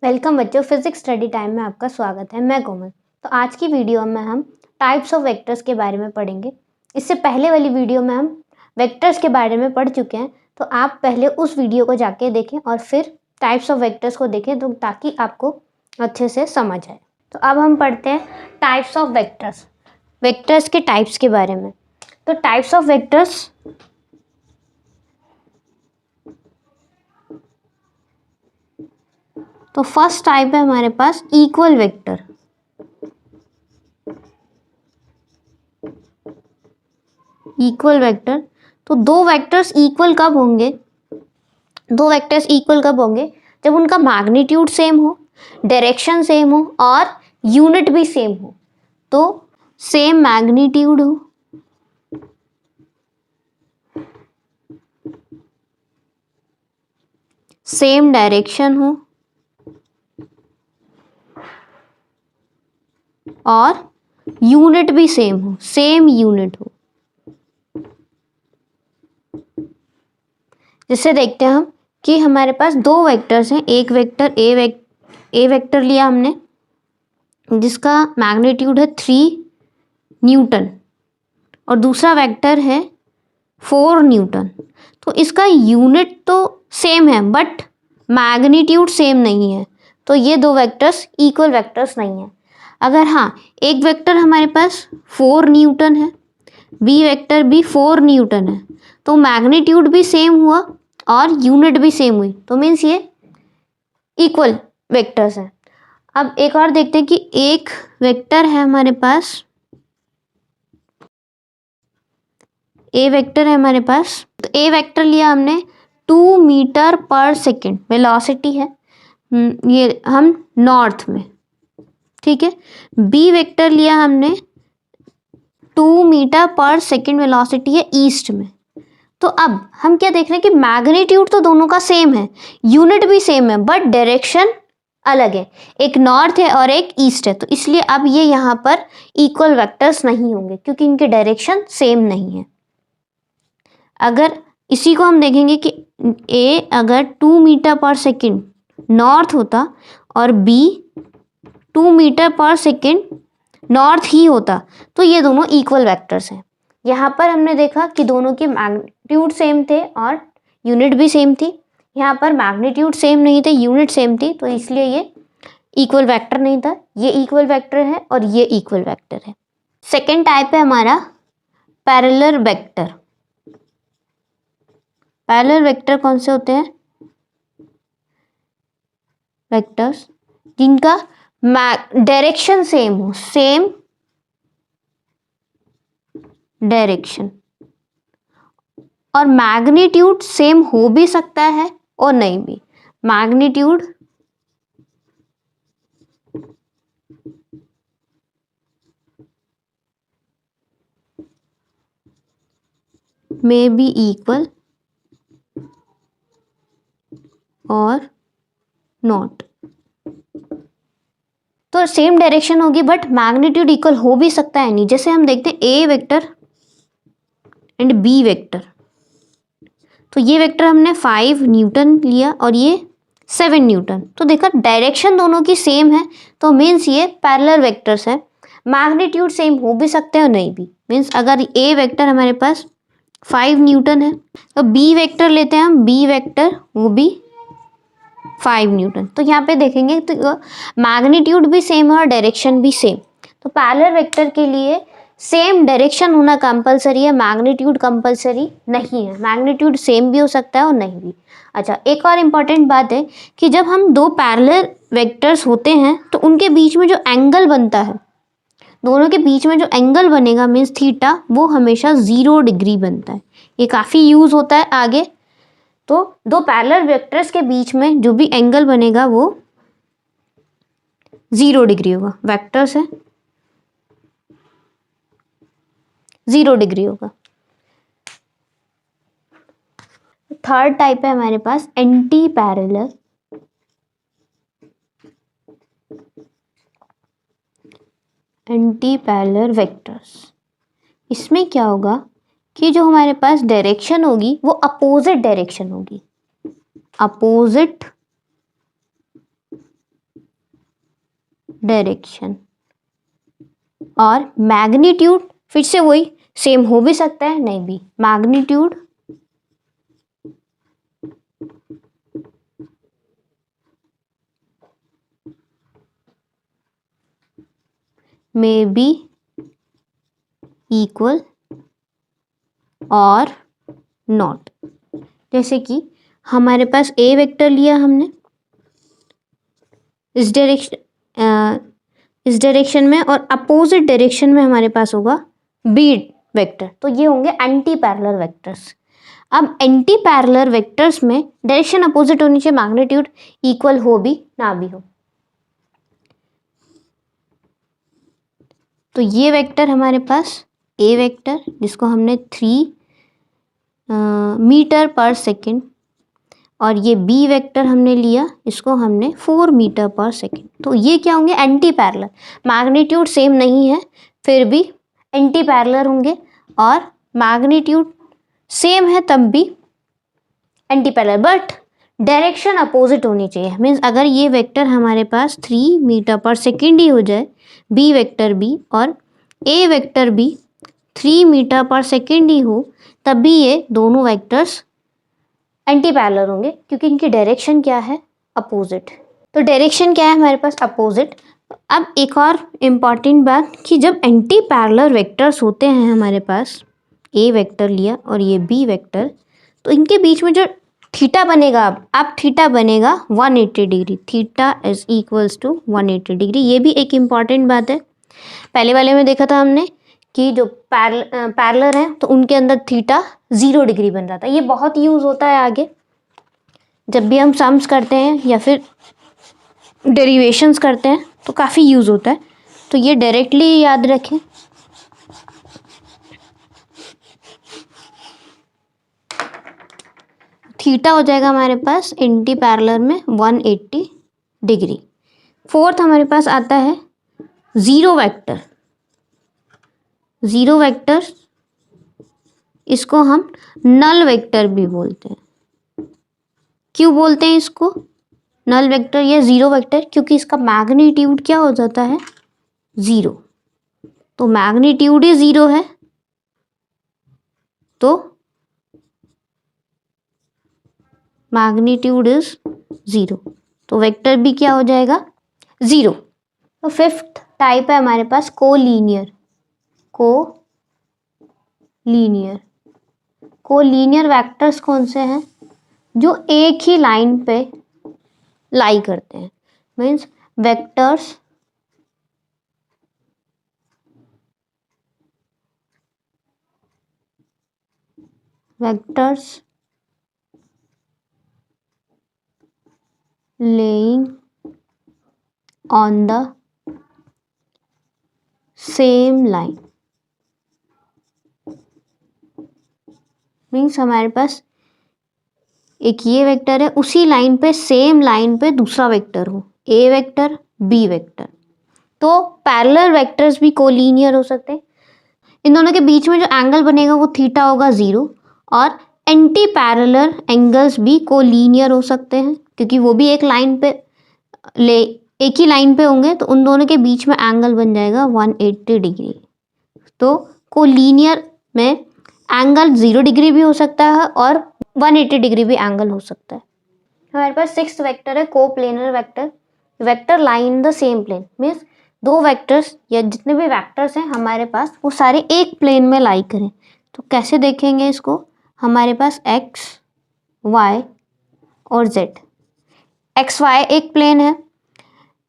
Welcome बच्चों, physics study time में आपका स्वागत है। मैं कोमल। तो आज की वीडियो में हम टाइप्स ऑफ वेक्टर्स के बारे में पढ़ेंगे। इससे पहले वाली वीडियो में हम वेक्टर्स के बारे में पढ़ चुके हैं, तो आप पहले उस वीडियो को जाके देखें और फिर टाइप्स ऑफ वेक्टर्स को देखें, तो ताकि आपको अच्छे से समझ आए। तो अब हम पढ़ते हैं टाइप्स ऑफ वेक्टर्स, वेक्टर्स के टाइप्स के बारे में। तो टाइप्स ऑफ वेक्टर्स तो फर्स्ट टाइप है हमारे पास इक्वल वेक्टर। इक्वल वेक्टर, तो दो वेक्टर्स इक्वल कब होंगे? दो वेक्टर्स इक्वल कब होंगे? जब उनका मैग्नीट्यूड सेम हो, डायरेक्शन सेम हो और यूनिट भी सेम हो। तो सेम मैग्नीट्यूड हो, सेम डायरेक्शन हो और यूनिट भी सेम हो, सेम यूनिट हो। जिससे देखते हैं हम कि हमारे पास दो वेक्टर्स हैं। एक वेक्टर ए वेक्टर लिया हमने, जिसका मैग्नीट्यूड है 3 न्यूटन, और दूसरा वेक्टर है 4 न्यूटन। तो इसका यूनिट तो सेम है बट मैग्नीट्यूड सेम नहीं है, तो ये दो वेक्टर्स इक्वल वेक्टर्स नहीं है। अगर हाँ, एक वेक्टर हमारे पास 4 न्यूटन है, बी वेक्टर भी 4 न्यूटन है, तो मैग्नीट्यूड भी सेम हुआ और यूनिट भी सेम हुई, तो मीन्स ये इक्वल वेक्टर्स है। अब एक और देखते हैं कि एक वेक्टर है हमारे पास, ए वेक्टर है हमारे पास। तो ए वेक्टर लिया हमने 2 मीटर पर सेकेंड वेलोसिटी है, ये हम नॉर्थ में, ठीक है। बी वेक्टर लिया हमने 2 मीटर पर सेकेंड वेलोसिटी है ईस्ट में। तो अब हम क्या देख रहे हैं कि मैग्नीट्यूड तो दोनों का सेम है, यूनिट भी सेम है, बट डायरेक्शन अलग है। एक नॉर्थ है और एक ईस्ट है, तो इसलिए अब ये यहाँ पर इक्वल वेक्टर्स नहीं होंगे क्योंकि इनके डायरेक्शन सेम नहीं है। अगर इसी को हम देखेंगे कि ए अगर 2 मीटर पर सेकेंड नॉर्थ होता और बी 2 मीटर पर सेकेंड नॉर्थ ही होता, तो ये दोनों इक्वल वेक्टर्स हैं। यहाँ पर हमने देखा कि दोनों के मैग्नीट्यूड सेम थे और यूनिट भी सेम थी। यहाँ पर मैग्नीट्यूड सेम नहीं थे, यूनिट सेम थी, तो इसलिए ये इक्वल वेक्टर नहीं था। ये इक्वल वेक्टर है और ये इक्वल वेक्टर है। सेकेंड टाइप है हमारा पैरेलल वेक्टर। पैरेलल वेक्टर कौन से होते हैं? वेक्टर्स जिनका डायरेक्शन सेम हो, सेम डायरेक्शन, और मैग्नीट्यूड सेम हो भी सकता है और नहीं भी। मैग्नीट्यूड may be equal और नॉट। तो सेम डायरेक्शन होगी बट मैग्नीट्यूड इक्वल हो भी सकता है नहीं। जैसे हम देखते हैं ए वेक्टर एंड बी वेक्टर। तो ये वेक्टर हमने 5 न्यूटन लिया और ये 7 न्यूटन, तो देखा डायरेक्शन दोनों की सेम है, तो मीन्स ये पैरेलल वेक्टर्स है। मैग्नीट्यूड सेम हो भी सकते हैं और नहीं भी। मीन्स अगर ए वेक्टर हमारे पास 5 न्यूटन है, तो बी वेक्टर लेते हैं हम, बी वेक्टर वो भी 5 न्यूटन। तो यहाँ पे देखेंगे तो मैग्नीट्यूड भी सेम है और डायरेक्शन भी सेम। तो पैरेलल वेक्टर के लिए सेम डायरेक्शन होना कंपलसरी है, मैग्नीट्यूड कंपलसरी नहीं है। मैग्नीट्यूड सेम भी हो सकता है और नहीं भी। अच्छा, एक और इम्पॉर्टेंट बात है कि जब हम दो पैरेलल वेक्टर्स होते हैं तो उनके बीच में जो एंगल बनता है, दोनों के बीच में जो एंगल बनेगा मीन्स थीटा, वो हमेशा 0 डिग्री बनता है। ये काफ़ी यूज़ होता है आगे। तो दो पैरेलल वेक्टर्स के बीच में जो भी एंगल बनेगा वो 0 डिग्री होगा। वेक्टर्स है 0 डिग्री होगा। थर्ड टाइप है हमारे पास anti parallel. Anti parallel vectors, इसमें क्या होगा कि जो हमारे पास डायरेक्शन होगी वो अपोजिट डायरेक्शन होगी। Opposite direction. और मैग्नीट्यूड फिर से वही सेम हो भी सकता है, नहीं भी। मैग्नीट्यूड मे बी इक्वल और नॉट। जैसे कि हमारे पास ए वेक्टर लिया हमने इस डायरेक्शन में, और अपोजिट डायरेक्शन में हमारे पास होगा बी वेक्टर, तो ये होंगे एंटी पैरेलल वेक्टर्स। अब एंटी पैरेलल वेक्टर्स में डायरेक्शन अपोजिट होनी चाहिए, मैग्नीट्यूड इक्वल हो भी ना भी हो। तो ये वेक्टर हमारे पास ए वेक्टर, जिसको हमने 3 मीटर पर सेकेंड, और ये बी वेक्टर हमने लिया, इसको हमने 4 मीटर पर सेकेंड। तो ये क्या होंगे? Anti parallel. मैग्नीट्यूड सेम नहीं है फिर भी एंटी पैरेलल होंगे, और मैग्नीट्यूड सेम है तब भी anti parallel, but direction opposite होनी चाहिए। मीन्स अगर ये वेक्टर हमारे पास 3 मीटर पर सेकेंड ही हो जाए, बी वेक्टर भी, और ए वेक्टर भी 3 मीटर पर सेकेंड ही हो, तब भी ये दोनों वेक्टर्स एंटी पैरेलल होंगे, क्योंकि इनकी डायरेक्शन क्या है? अपोजिट। तो डायरेक्शन क्या है हमारे पास? अपोजिट। अब एक और इम्पॉर्टेंट बात कि जब एंटी पैरेलल वेक्टर्स होते हैं हमारे पास, ए वेक्टर लिया और ये बी वेक्टर, तो इनके बीच में जो थीटा बनेगा, अब थीटा बनेगा 180 degree. Theta is equals to 180 degree. ये भी एक इम्पॉर्टेंट बात है। पहले वाले में देखा था हमने कि जो पैरेलल हैं तो उनके अंदर थीटा 0 डिग्री बन रहा था। ये बहुत यूज़ होता है आगे जब भी हम सम्स करते हैं या फिर डेरिवेशंस करते हैं, तो काफ़ी यूज़ होता है। तो ये डायरेक्टली याद रखें। थीटा हो जाएगा हमारे पास एंटी पैरेलल में 180 डिग्री। फोर्थ हमारे पास आता है ज़ीरो वेक्टर। ज़ीरो वेक्टर, इसको हम नल वेक्टर भी बोलते हैं। क्यों बोलते हैं इसको नल वेक्टर या ज़ीरो वेक्टर? क्योंकि इसका मैग्नीट्यूड क्या हो जाता है? 0। तो मैग्नीट्यूड ही 0 है, तो मैग्नीट्यूड इज 0, तो वेक्टर भी क्या हो जाएगा? 0। तो फिफ्थ टाइप है हमारे पास कोलीनियर। कोलीनियर वेक्टर्स कौन से हैं? जो एक ही लाइन पे लाई करते हैं। Means vectors laying on the same line। Means हमारे पास एक ये वेक्टर है, उसी लाइन पे, सेम लाइन पे दूसरा वेक्टर हो, ए वेक्टर बी वेक्टर। तो पैरेलल वेक्टर्स भी कोलीनियर हो सकते हैं। इन दोनों के बीच में जो एंगल बनेगा वो थीटा होगा 0। और एंटी पैरेलल एंगल्स भी कोलीनियर हो सकते हैं, क्योंकि वो भी एक ही लाइन पे होंगे, तो उन दोनों के बीच में एंगल बन जाएगा 180 डिग्री। तो कोलीनियर में एंगल 0 डिग्री भी हो सकता है और 180 डिग्री भी एंगल हो सकता है। हमारे पास सिक्स्थ वेक्टर है coplanar vector. Vector line the same plane. Means दो वेक्टर्स या जितने भी वेक्टर्स हैं हमारे पास, वो सारे एक प्लेन में लाई करें। तो कैसे देखेंगे इसको? हमारे पास x, y और z। एक्स वाई एक प्लेन है,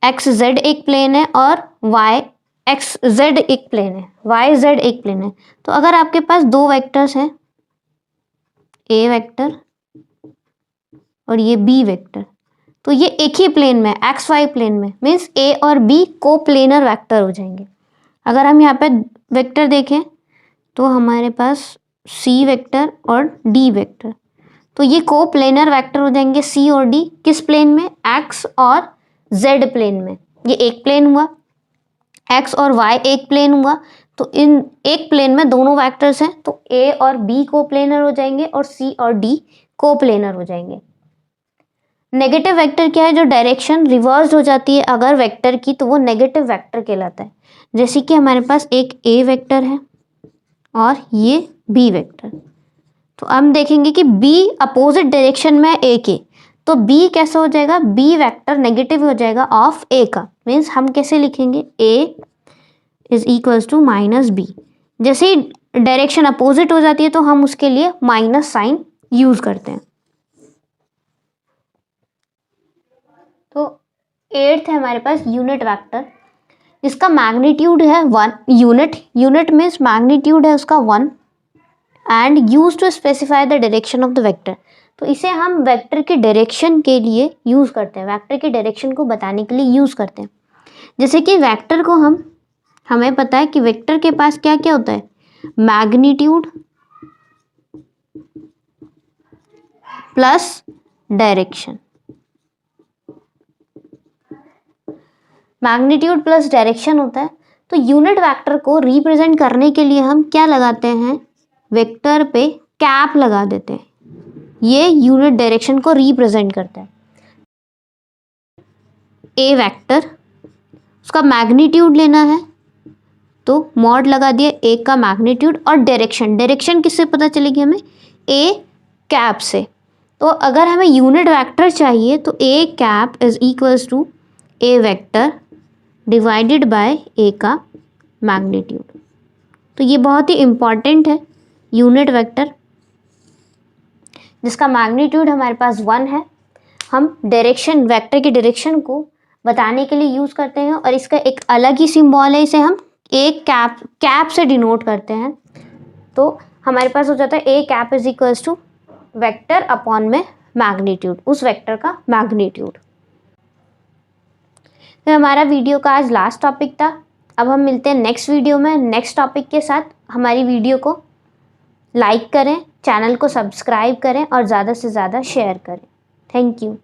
एक्स जेड एक प्लेन है, और y एक्स जेड एक प्लेन है, y z एक प्लेन है। तो अगर आपके पास दो वेक्टर्स हैं, a वेक्टर और ये b वेक्टर, तो ये एक ही प्लेन में, एक्स वाई प्लेन में, मीन्स a और b कोप्लेनर वेक्टर हो जाएंगे। अगर हम यहाँ पे वेक्टर देखें तो हमारे पास c वेक्टर और d वेक्टर, तो ये कोप्लेनर वेक्टर हो जाएंगे c और d। किस प्लेन में? x और z प्लेन में। ये एक प्लेन हुआ, x और y एक प्लेन हुआ, तो इन एक प्लेन में दोनों वेक्टर्स हैं, तो a और b कोप्लेनर हो जाएंगे और c और d कोप्लेनर हो जाएंगे। नेगेटिव वेक्टर क्या है, जो डायरेक्शन रिवर्स हो जाती है अगर वेक्टर की, तो वो नेगेटिव वेक्टर कहलाता है। जैसे कि हमारे पास एक ए वेक्टर है और ये बी वेक्टर, तो हम देखेंगे कि बी अपोजिट डायरेक्शन में है ए के, तो बी कैसा हो जाएगा, बी वेक्टर नेगेटिव हो जाएगा ऑफ ए का। मीन्स हम कैसे लिखेंगे, A is equals to minus B. जैसे ही डायरेक्शन अपोजिट हो जाती है तो हम उसके लिए माइनस साइन यूज करते हैं। तो 8th है हमारे पास यूनिट वेक्टर, जिसका मैग्नीट्यूड है 1 यूनिट। यूनिट मीन्स मैग्नीट्यूड है उसका 1 and use to specify the direction of the vector. तो इसे हम वेक्टर के डायरेक्शन के लिए यूज करते हैं, वेक्टर के डायरेक्शन को बताने के लिए यूज करते हैं। जैसे कि वेक्टर को हमें पता है कि वेक्टर के पास क्या क्या होता है, magnitude plus direction. Magnitude plus direction होता है। तो यूनिट वेक्टर को रिप्रेजेंट करने के लिए हम क्या लगाते हैं, वेक्टर पे कैप लगा देते हैं, ये यूनिट डायरेक्शन को रिप्रेजेंट करता है। ए वेक्टर, उसका मैग्नीट्यूड लेना है तो मॉड लगा दिया ए का मैग्नीट्यूड, और डायरेक्शन किससे पता चलेगी हमें, ए कैप से। तो अगर हमें यूनिट वेक्टर चाहिए तो A cap is equals to A vector divided by A का मैग्नीट्यूड। तो ये बहुत ही इम्पॉर्टेंट है यूनिट वेक्टर, जिसका मैग्नीट्यूड हमारे पास 1 है। हम डायरेक्शन, वेक्टर की डायरेक्शन को बताने के लिए यूज़ करते हैं, और इसका एक अलग ही सिंबल है, इसे हम ए कैप से डिनोट करते हैं। तो हमारे पास हो जाता है A cap is equals to vector upon में मैग्नीट्यूड, उस वेक्टर का मैग्नीट्यूड। तो हमारा वीडियो का आज लास्ट टॉपिक था। अब हम मिलते हैं नेक्स्ट वीडियो में नेक्स्ट टॉपिक के साथ। हमारी वीडियो को लाइक करें, चैनल को सब्सक्राइब करें और ज़्यादा से ज़्यादा शेयर करें। Thank you.